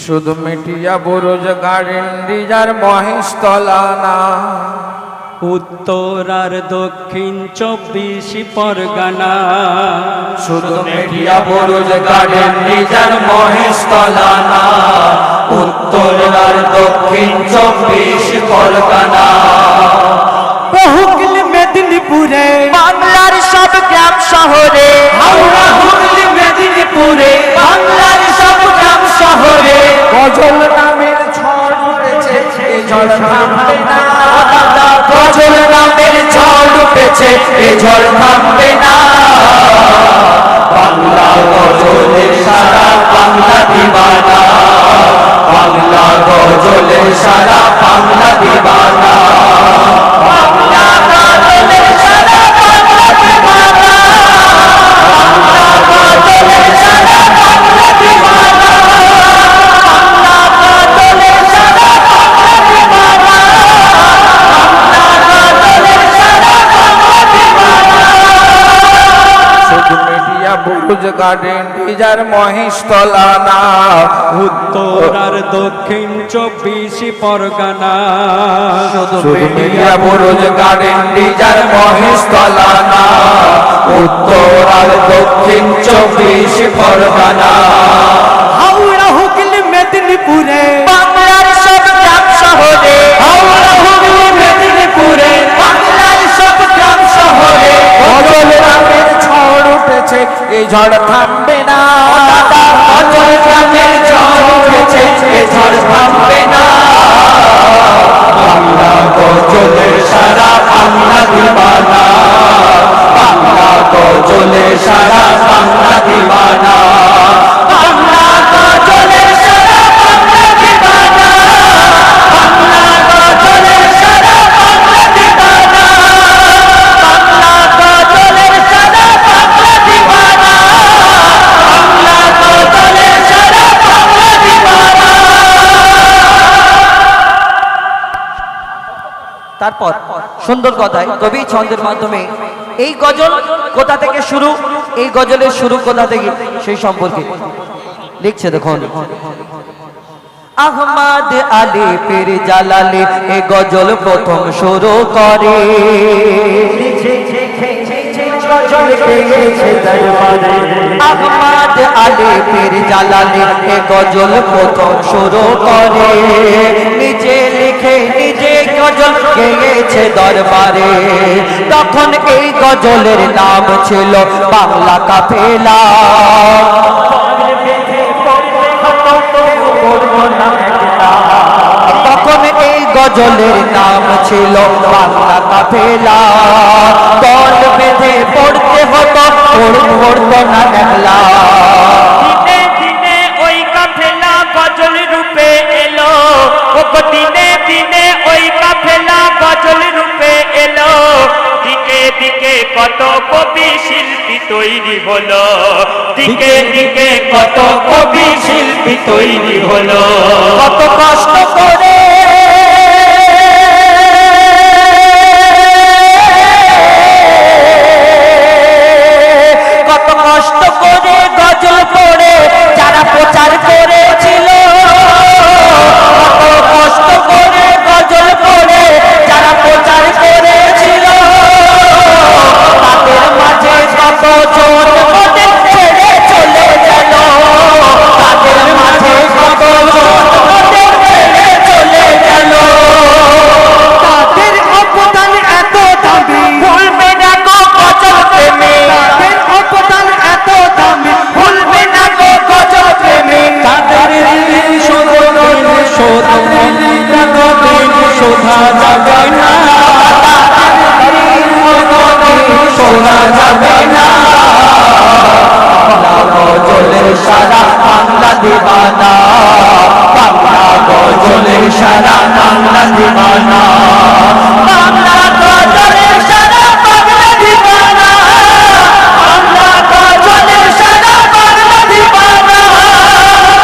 শুধু মিটিয়া বুরুজ গার্ডেন রিজার মহেশতলা না, উত্তর আর দক্ষিণ 24 পরগনা। শুধু মিটিয়া বুরুজ গার্ডেন রিজার মহেশতলা না, উত্তর আর দক্ষিণ 24 পরগনা। বহুকিল মেদিনীপুরে বাংলার সব গ্রাম শহরে, হাওড়া হুগলি মেদিনীপুরে বাংলার সব গ্রাম শহরে গজল নামের ঝড় উঠেছে, এই ঝড় থামবে না। গজল নামের ঝড় উঠেছে, এই ঝড় থামবে না। বাংলা গজলের সারা বাংলা দিবানা, বাংলা গজলের সারা বাংলা দিবানা, বাংলা গজলের সারা বাংলা দিবানা, বাংলা গজলের সারা বাংলা দিবানা, বাংলা গজলের সারা বাংলা দিবানা, বাংলা গজলের সারা বাংলা দিবানা। শুধু মিডিয়া বুরুজ গার্ডেন রিজার মহেশতলা না, উত্তর আর দক্ষিণ 24 পরগনা। শুধু মিডিয়া বুরুজ গার্ডেন রিজার মহেশতলা না, উত্তর আর দক্ষিণ 24 পরগনা। হাওড়া হুগলি মেদিনীপুরে বাংলার সব গ্রাম শহরে, হাওড়া হুগলি মেদিনীপুরে বাংলার সব গ্রাম শহরে গজল নামের ঝড় উঠেছে, এই ঝড় থামবে না। গজল নামের ঝড় উঠেছে, এই ঝড় থামবে না। বাংলা গজলের সারা বাংলা দিবানা, বাংলা গজলের সারা বাংলা দিবানা, বাংলা গজলের সারা বাংলা দিবানা, বাংলা গজলের সারা বাংলা দিবানা, বাংলা গজলের সারা বাংলা দিবানা, বাংলা গজলের সারা বাংলা দিবানা। তারপর সুন্দর কথায় কবি ছন্দের মাধ্যমে এই গজল কোথা থেকে শুরু, এই গজলের শুরু কোথা থেকে সেই সম্পর্কে লিখছে। দেখুন, আহমদ আলী পীর জালালি এই গজল প্রথম শুরু করে। আহমদ আলী পীর জালালি এই গজল প্রথম শুরু করে। নিজে লিখে নিজে গজল গেয়েছে দরবারে। তখন এই গজলের নাম ছিল বাংলা কাফেলা। তখন এই গজলের নাম ছিল বাংলা কাফেলা। দল বেঁধে পড়তে হতো, পড়তো না একলা। দিনে দিনে ওই কাফেলা গজল রূপে এলো, দিনে দিনে ওই কাফেলা গজল রূপে এলো। দিকে দিকে কত কবি শিল্পী তৈরি হলো, দিকে দিকে কত কবি শিল্পী তৈরি হলো। কত কষ্ট করে কত কষ্ট করে গজল পড়ে যারা প্রচার করেছিল। কত কষ্ট করে গজল পড়ে যারা প্রচার করেছিল। তাদের মাঝে কত জন ওদের ছেড়ে চলে গেল। তাদের মাঝে কত জন ওদের ছেড়ে চলে গেল। তাদের অবদান এত দামি, ভুলবে না গো গজল প্রেমে। তাদের অবদান এত দামি, ভুলবে না গো গজল প্রেমে। তাদের শোধা যাবে না, শোধা যাবে না। বাংলা গজলের সারা বাংলা দিবানা, বাংলা গজলের সারা বাংলা দিবানা, বাংলা গজলের সারা বাংলা দিবানা, বাংলা গজলের সারা বাংলা দিবানা,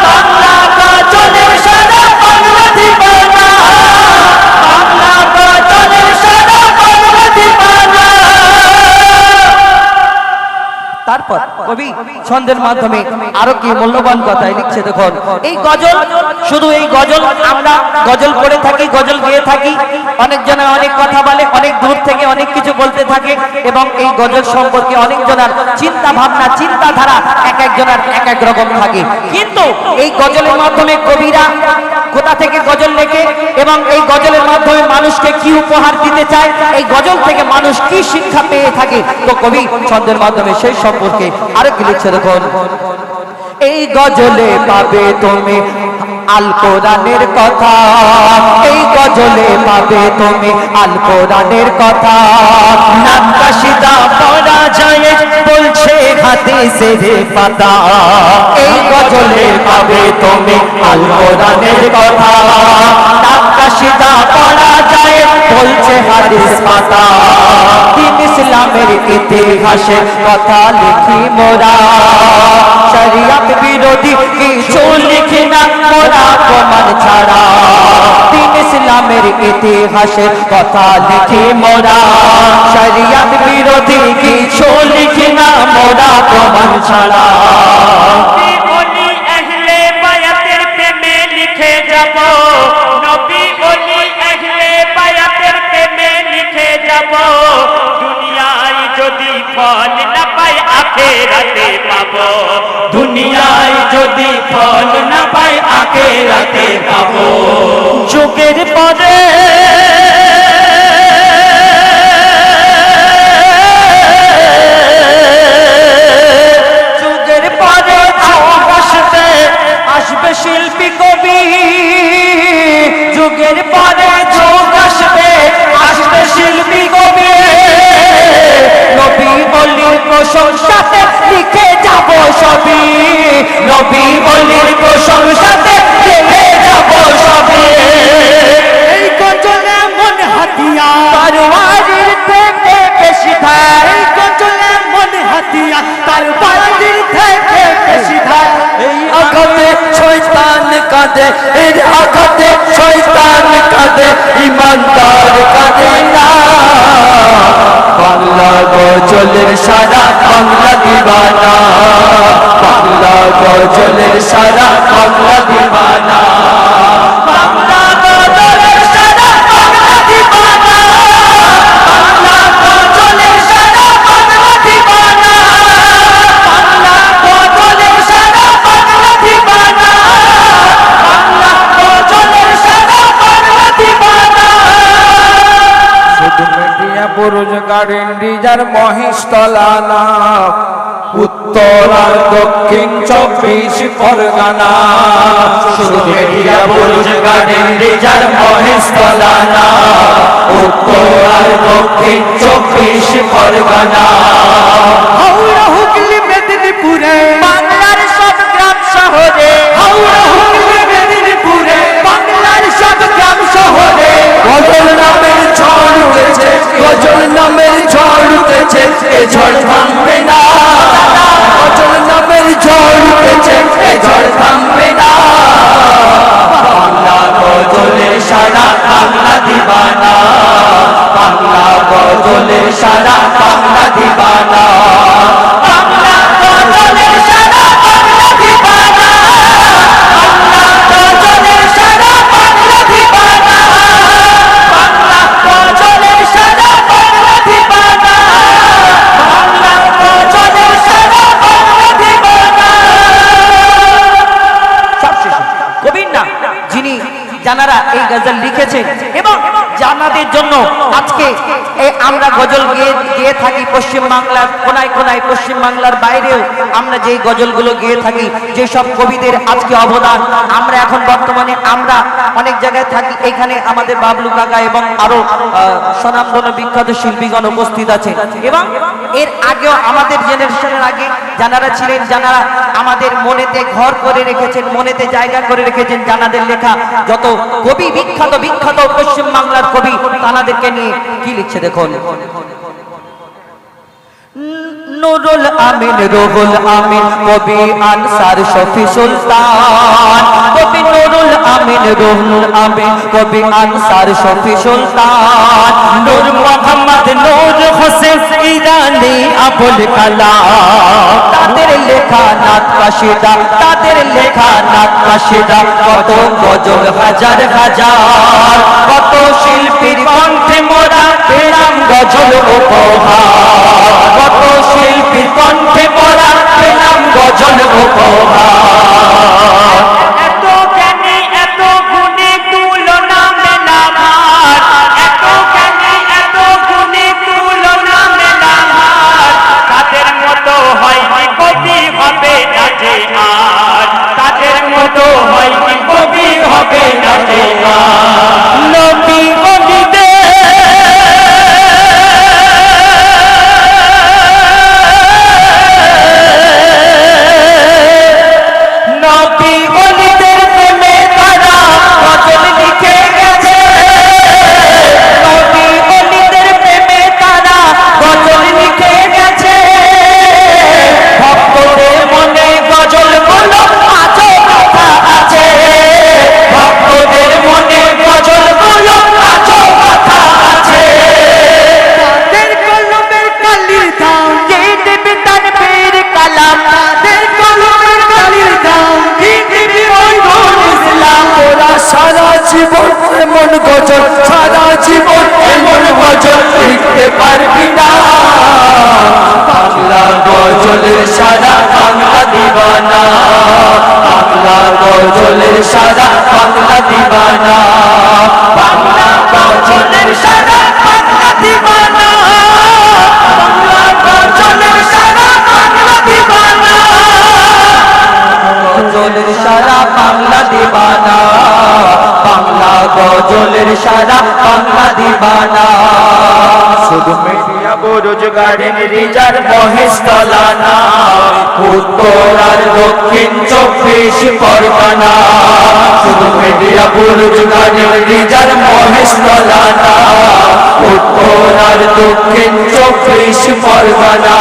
বাংলা গজলের সারা বাংলা দিবানা, বাংলা গজলের সারা বাংলা দিবানা। তারপর কবি ছন্দের মাধ্যমে আরো কি মূল্যবান কথাই লিখছে দেখুন। এই গজল, শুধু এই গজল আমরা গজল পড়ে থাকি, গজল গেয়ে থাকি, অনেকজনে অনেক কথা বলে, অনেক দূর থেকে অনেক কিছু বলতে থাকে এবং এই গজল সম্পর্কে অনেকজনের চিন্তা ভাবনা চিন্তাধারা এক একজনের এক এক রকম থাকে। কিন্তু এই গজলের মাধ্যমে কবিরা কোথা থেকে গজল লেখে এবং এই গজলের মাধ্যমে মানুষকে কি উপহার দিতে চায়, এই গজল থেকে মানুষ কি শিক্ষা পেয়ে থাকে, তো কবি ছন্দের মাধ্যমে সেই সম্পর্কে আরো কি লিখছে দেখুন। এই গজলে পাবে তুমি আল কোরআনের কথা, এই গজলে পাবে তুমি আল কোরআনের কথা, নাক্কাশিদা পড়া যায় বলছে হাদিসের পাতা। এই গজলে পাবে তুমি আল কোরআনের কথা, নাক্কাশিদা পড়া যায় বলছে হাদিস পাতা। দিন ইসলামের ইতিহাসে কথা লিখি মোরা, শরিয়ত বিরোধী কিছু লিখি না মোরা প্রমাণ ছাড়া। দিন ইসলামের ইতিহাসে কথা লিখি মোরা, শরিয়ত বিরোধী কিছু লিখি না মোরা প্রমাণ ছাড়া। নবী ওলি আহলে বায়াতের প্রেমে লিখে যাব, নবী ওলি আহলে বায়াতের প্রেমে লিখে যাব। দুনিয়ায় যদি ফল না পাই আখিরাতে পাবো, দুনিয়ায় যদি ফল না পাই আখিরাতে পাবো। যুগের পরে যুগের পরে আসবে আসবে শিল্পী কবি, যুগের পরে যুগ আসবে আসবে শিল্পী কবি। নবী ওলির প্রশংসাতে লিখে যাব সবই, নবী ওলির প্রশংসাতে লিখে যাব সবই। এই গজল এমন হাতিয়ার, তরবারির থেকে বেশি ধার, এই গজল এমন হাতিয়ার, তার বাড়ির থেকে বেশি ধার। এই আঘাতে শয়তান কাঁদে, এর আঘাতে শয়তান কাঁদে, ইমানদার কাঁদে না। বাংলা গজলের সারা বাংলা দিবানা, বাংলা গজলের সারা বাংলা দিবানা, বাংলা গজলের সারা বাংলা দিবানা, বাংলা গজলের সারা বাংলা দিবানা, বাংলা গজলের সারা বাংলা দিবানা, বাংলা গজলের সারা বাংলা দিবানা। শুধু মেটিয়া বুরুজ গার্ডেন যার মহেশতলা না, উত্তর আর দক্ষিণ 24 পরগনা। শুধু মেটিয়া বুরুজ গার্ডেন যার মহেশতলা না, উত্তর আর দক্ষিণ 24 পরগনা। হাওড়া হুগলি মেদিনীপুরে, বাংলার সব গ্রাম শহরে, হাওড়া হুগলি মেদিনীপুরে, বাংলার সব গ্রাম শহরে গজল নামের ঝড় উঠেছে, গজল নামের ঝড় উঠেছে, এ ঝড় থামবে না। গজল নামের ঝড় উঠেছে, এ ঝড় থামবে না। বাংলা গজলের সারা বাংলা দিবানা, বাংলা গজলের সারা বাংলা দিবানা, বাংলা গজলের সারা বাংলা দিবানা, বাংলা গজলের সারা বাংলা দিবানা, বাংলা গজলের সারা বাংলা দিবানা, বাংলা গজলের সারা বাংলা দিবানা। কবির না যিনি জানারা এই গজল লিখেছেন এবং জানাদের জন্য আজকে আমরা গজল গেয়ে থাকি পশ্চিম বাংলার কোনায় কোনায়, পশ্চিম বাংলার বাইরেও আমরা যেই গজলগুলো গেয়ে থাকি, যেসব কবিদের আজকে অবদান আমরা এখন বর্তমানে আমরা অনেক জায়গায় থাকি। এখানে আমাদের বাবলু কাকা এবং আরো স্বনামধন্য বিখ্যাত শিল্পীগণ উপস্থিত আছেন এবং এর আগেও আমাদের জেনারেশনের আগে জানারা ছিলেন, জানারা আমাদের মনেতে ঘর করে রেখেছেন, মনেতে জায়গা করে রেখেছেন। জানাদের লেখা যত কবি বিখ্যাত বিখ্যাত পশ্চিম বাংলার কবি তাদেরকে নিয়ে কি লিখছে দেখুন। নুরুল আমিন, রুহুল আমিন, কবি আনসার শফি সুলতান, কবি নুরুল আমিন, রুহুল আমিন কবি আনসার শফি সুলতান নূর মোহাম্মদ নূর হোসেন ইরানি আবুল কালাম তাদের লেখা নাত কাশিদা তাদের লেখা নাত কাশিদা কত গজল হাজার হাজার কত শিল্পীর কণ্ঠে মোরা পেলাম গজল উপহার কত শিল্পীর কণ্ঠে মোরা পেলাম গজল উপহার এত জ্ঞানী এত গুণী তুলনা মেলা ভার এত জ্ঞানী এত গুণী তুলনা মেলা ভার তাদের মতো হয়নি কবি হবে না যে আর তাদের মতো হয়নি কবি হবে না যে আর নবী অলিদের প্রেমে তারা গজল লিখে গেছে নবী অলিদের প্রেমে তারা গজল লিখে গেছে ভক্তদের মনে গজল গুলো আজও কথা আছে ভক্তদের মনে গজল গুলো আজও কথা আছে তাদের কলমের কালির দাম কে দেবে তানবীর কালাম তাদের কলমের কালির দাম কে দেবে ওই নূর ইসলাম ওরা সারা জীবন এমন গজল সারা জীবন এমন গজল লিখতে পারবি না বাংলা গজলের সারা বাংলা দিবানা বাংলা গজলের সারা বাংলা দিবানা বাংলা গজলের সারা বাংলা দিবানা বাংলা গজলের সারা বাংলা দিবানা গজলের সারা বাংলা দিবানা বাংলা গজলের সারা বাংলা দিবানা শুধু মিডিয়া বেরোজগারের রিজার মহেশ তলানা উত্তর আর দক্ষিণ 24 পরগনা শুধু মিডিয়া বেরোজগারের রিজার মহেশ তলানা উত্তর আর দক্ষিণ 24 পরগনা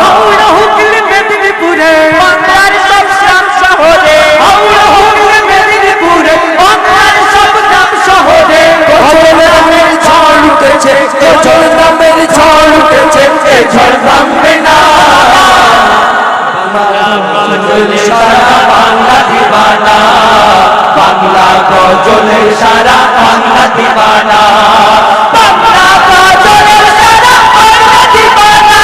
হাওড়া হুগলি মেদিনীপুরে বাংলার সব গ্রাম শহরে হাওড়া হুগলি মেদিনীপুরে বাংলার সব গ্রাম শহরে গজল নামের ঝড় উঠেছে গজল নামের ঝড় উঠেছে এ ঝড় থামবে না গজলের সারা বাংলা দিবানা বাংলা গজলের সারা বাংলা দিবানা বাংলা গজলের সারা বাংলা দিবানা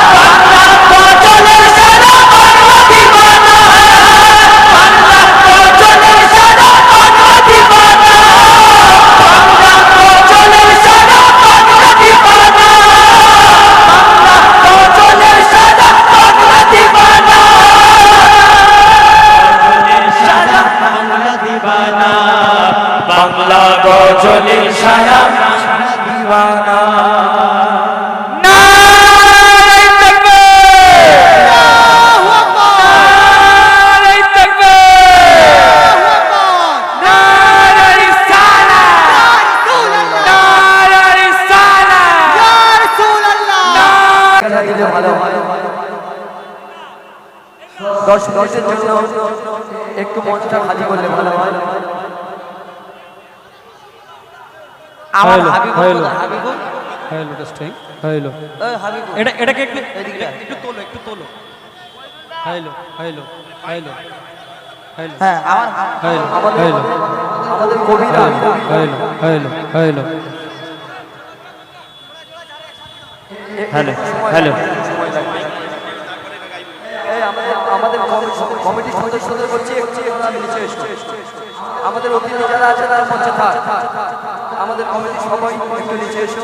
বাংলা গজলের সারা বাংলা দিবানা বাংলা গজলের সারা বাংলা দিবানা বাংলা গজলের সারা বাংলা দিবানা বাংলা গজলের সারা বাংলা দিবানা বাংলা গজলের সারা দিবানা নারায়ে তাকবীর নারায়ে তাকবীর নারায়ে রিসালাত নারায়ে রিসালাত ইয়া রাসূলুল্লাহ 10 মিনিটের জন্য একটু মঞ্চটা খালি করলে ভালো হয় আমার Habibul Habibul hello testing hello Habibul এটাকে একটু এদিকে একটু তোলো হ্যালো হ্যালো হ্যালো হ্যালো হ্যাঁ আমার হ্যালো আমাদের হ্যালো আমাদের কবিতা hello hello hello hello hello এই আমাদের কমিটির সদস্যদের বলছি একটু নিচে এসো আমাদের অতিথি যারা আছে তারা মঞ্চে থাক আমাদের কমিটির সবাই একটু নিচে এসো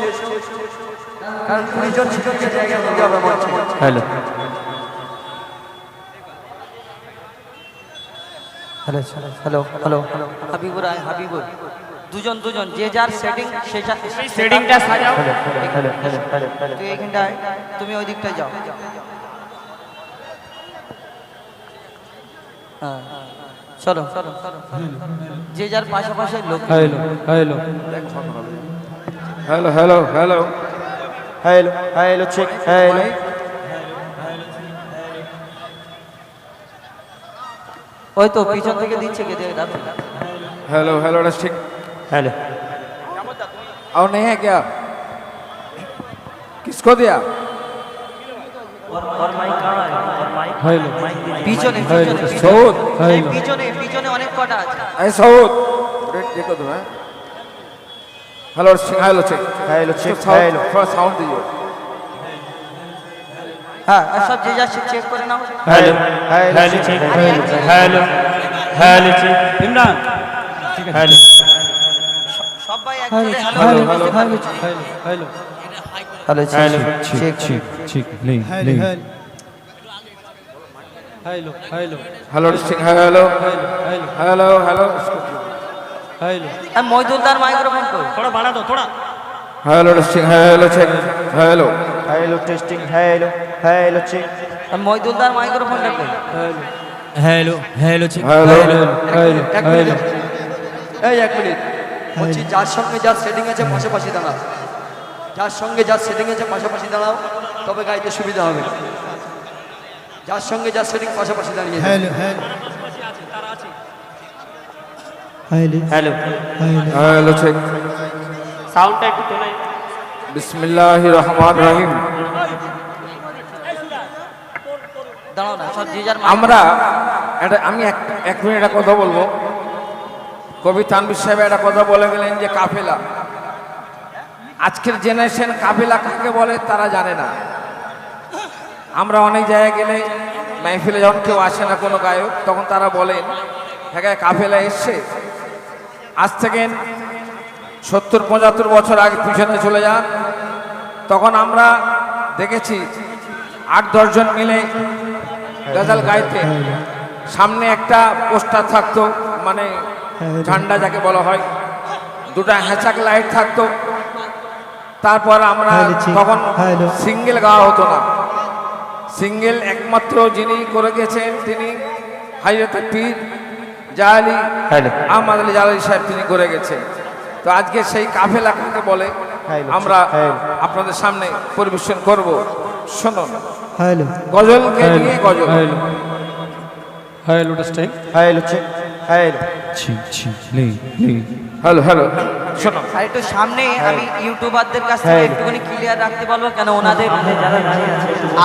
কারণ 20 জন শিক্ষককে জায়গা দিতে হবে মঞ্চে hello hello hello hello Habibur আয় হাবিবুর দুজন দুজন যে যার সেটিং সেটিংটা সাজাও তুই এইখানটায় তুমি ওই দিকটায় যাও হ্যাঁ চলো যে যার পাশাপাশি লোক hello hello hello hello hello hello hello check hello ওই তো পিছন থেকে দিচ্ছে কে দিয়ে দাদা हेलो हेलो टेस्टिंग हेलो और नहीं है क्या किसको दिया और মাইক করা আর মাইক हेलो পিছনে सऊद পিছনে অনেক কটা আছে ऐ सऊद देखो तुम hello testing hello check hello check hello थोड़ा साउंड दीजिए হ্যাঁ আর সব যে যাচ্ছে চেক করে নাও hello hello hello check hello hello check Imran hello সবাই একসাথে hello hello hello hello hello hello hello check check check ले ले hello hello hello testing hello hello hello hello hello আর মইদুলদার মাইক্রোফোন কই थोड़ा बढ़ा दो थोड़ा hello testing hello check hello hello testing hello hello check আর মইদুলদার মাইক্রোফোনটা কই hello hello check hello hello hello এই এক মিনিট বলছি যার সঙ্গে যার সেটিং আছে পাশাপাশি দাঁড়াও যার সঙ্গে যার সেটিং আছে পাশাপাশি দাঁড়াও তবে গাইতে সুবিধা হবে যার সঙ্গে যার সেটিং পাশাপাশি দাঁড়িয়ে যাও। हेलो हेलो हेलो चेक সাউন্ডটা একটু তোলাই बिस्मिल्लाहिर रहमानिर रहीम দাঁড়াও না সব যে যার আমরা আমি এক মিনিট একটা কথা বলবো কবি তানভীর সাহেব একটা কথা বলে গেলেন যে কাফেলা আজকের জেনারেশন কাফেলা কাকে বলে তারা জানে না আমরা অনেক জায়গায় গেলে মাহফিলে যখন কেউ আসে না কোনো গায়ক তখন তারা বলেন হ্যাঁ কাফেলা এসছে আজ থেকে 70-75 বছর আগে পিছনে চলে যান তখন আমরা দেখেছি 8-10 জন মিলে গজল গাইতে সামনে একটা পোস্টার থাকতো মানে ঝান্ডা যাকে বলা হয় দুটো হ্যাচাক লাইট থাকতো তারপর আমরা তখন সিঙ্গেল গাওয়া হতো না সিঙ্গেল একমাত্র যিনি করে গেছেন তিনি হাজরত পীর জালালি আহমদ আলী জালালি সাহেব তিনি করে গেছেন তো আজকে সেই কাফেলা কাকে বলে আমরা আপনাদের সামনে পরিবেশন করব শুনুন हेलो গজলকে নিয়ে ghazal hello hello testing hello check hello छी छी ले ले হ্যালো হ্যালো শুনুন আর একটু সামনে আমি ইউটিউবারদের কাছ থেকে একটুখানি ক্লিয়ার রাখতে বলবো কেন ওনাদের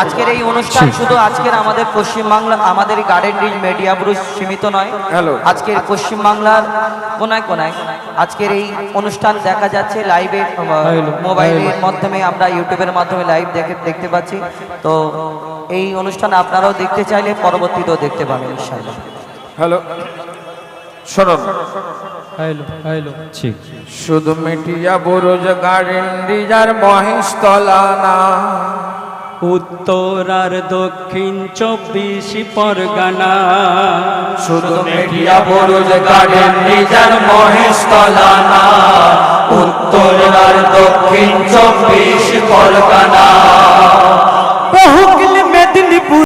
আজকের এই অনুষ্ঠান শুধু আজকের আমাদের পশ্চিমবাংলা আমাদের গার্ডেন রিচ মিডিয়া ব্রুজ সীমিত নয় হ্যালো। আজকের পশ্চিমবাংলার কোনায় কোনায় আজকের এই অনুষ্ঠান দেখা যাচ্ছে লাইভে মোবাইলের মাধ্যমে আমরা ইউটিউবের মাধ্যমে লাইভ দেখতে পাচ্ছি তো এই অনুষ্ঠান আপনারাও দেখতে চাইলে পরবর্তীতেও দেখতে পাবেন ইনশাআল্লাহ হ্যালো শুনুন हेलो हेलो छी শুধু মেটিয়া বরোজ গার্ডেন রিজার মহেশতলা না উত্তর আর দক্ষিণ 24 পরগনা শুধু মেটিয়া বরোজ গার্ডেন রিজার মহেশতলা না উত্তর আর দক্ষিণ 24 পরগনা